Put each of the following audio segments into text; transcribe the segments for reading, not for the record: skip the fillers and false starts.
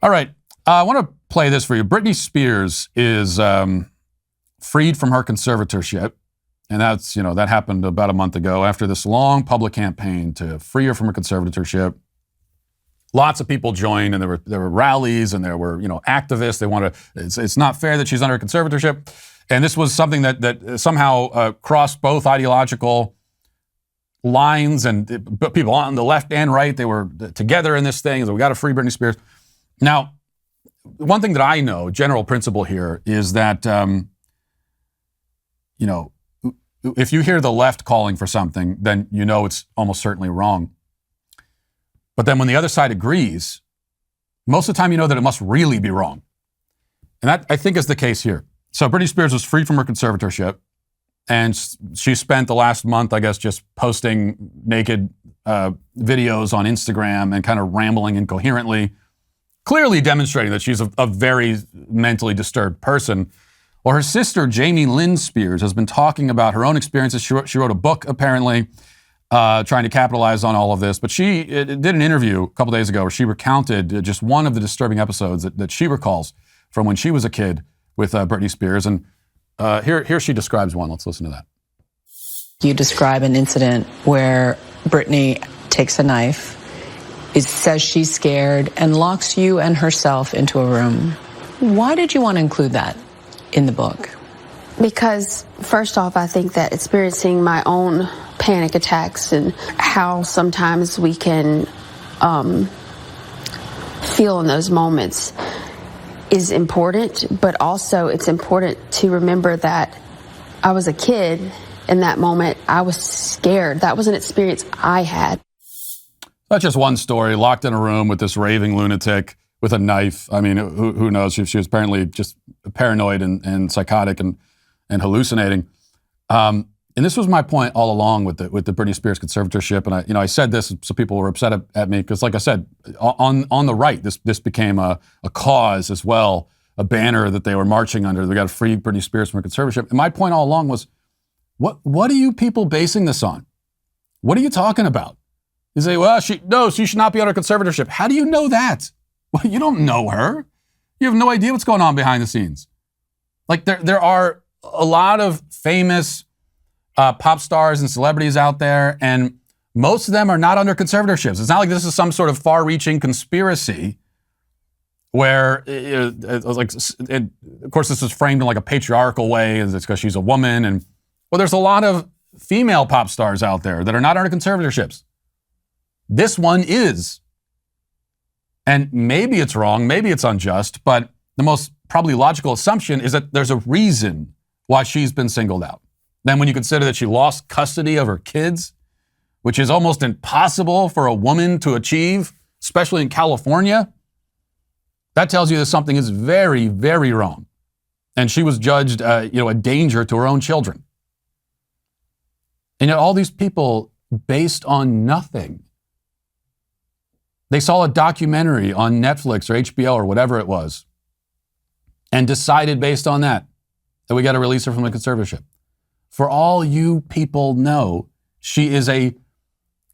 All right. I want to play this for you. Britney Spears is freed from her conservatorship. And that's, that happened about a month ago after this long public campaign to free her from her conservatorship. Lots of people joined, and there were rallies, and there were, activists. They wanted it's not fair that she's under a conservatorship. And this was something that somehow crossed both ideological lines, and people on the left and right, they were together in this thing. So we got to free Britney Spears. Now, one thing that I know, general principle here, is that, if you hear the left calling for something, then it's almost certainly wrong. But then when the other side agrees, most of the time that it must really be wrong. And that, I think, is the case here. So Britney Spears was freed from her conservatorship, and she spent the last month, I guess, just posting naked videos on Instagram and kind of rambling incoherently, clearly demonstrating that she's a very mentally disturbed person. Well, her sister, Jamie Lynn Spears, has been talking about her own experiences. She wrote a book, apparently, trying to capitalize on all of this. But she did an interview a couple days ago where she recounted just one of the disturbing episodes that she recalls from when she was a kid with Britney Spears. And here she describes one. Let's listen to that. You describe an incident where Britney takes a knife, says she's scared, and locks you and herself into a room. Why did you want to include that in the book? Because, first off, I think that experiencing my own panic attacks and how sometimes we can feel in those moments is important, but also it's important to remember that I was a kid in that moment. I was scared. That was an experience I had. That's just one story, locked in a room with this raving lunatic with a knife. I mean, who knows? She was apparently just paranoid and psychotic and hallucinating. And this was my point all along with the Britney Spears conservatorship. And I said this, so people were upset at me because, like I said, on the right, this became a cause as well, a banner that they were marching under. They got to free Britney Spears from her conservatorship. And my point all along was, what are you people basing this on? What are you talking about? You say, well, she should not be under conservatorship. How do you know that? Well, you don't know her. You have no idea what's going on behind the scenes. Like there are a lot of famous pop stars and celebrities out there, and most of them are not under conservatorships. It's not like this is some sort of far-reaching conspiracy where, of course, this is framed in like a patriarchal way, it's because she's a woman. And well, there's a lot of female pop stars out there that are not under conservatorships. This one is. And maybe it's wrong, maybe it's unjust, but the most probably logical assumption is that there's a reason why she's been singled out. Then when you consider that she lost custody of her kids, which is almost impossible for a woman to achieve, especially in California, that tells you that something is very, very wrong. And she was judged, a danger to her own children. And yet all these people, based on nothing, they saw a documentary on Netflix or HBO or whatever it was and decided based on that we got to release her from the conservatorship. For all you people know, she is a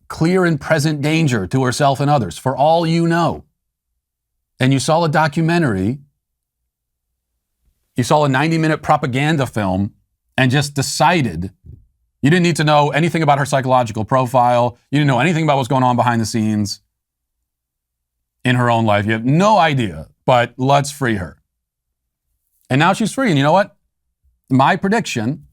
clear and present danger to herself and others. For all you know. And you saw a documentary, you saw a 90-minute propaganda film and just decided you didn't need to know anything about her psychological profile. You didn't know anything about what's going on behind the scenes in her own life. You have no idea, but let's free her. And now she's free. And you know what? My prediction,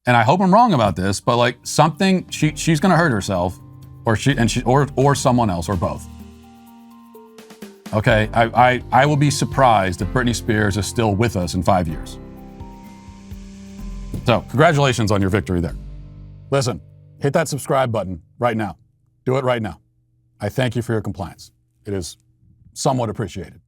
and I hope I'm wrong about this, but like something, she's going to hurt herself or someone else or both. Okay, I will be surprised if Britney Spears is still with us in 5 years. So congratulations on your victory there. Listen, hit that subscribe button right now. Do it right now. I thank you for your compliance. It is somewhat appreciated.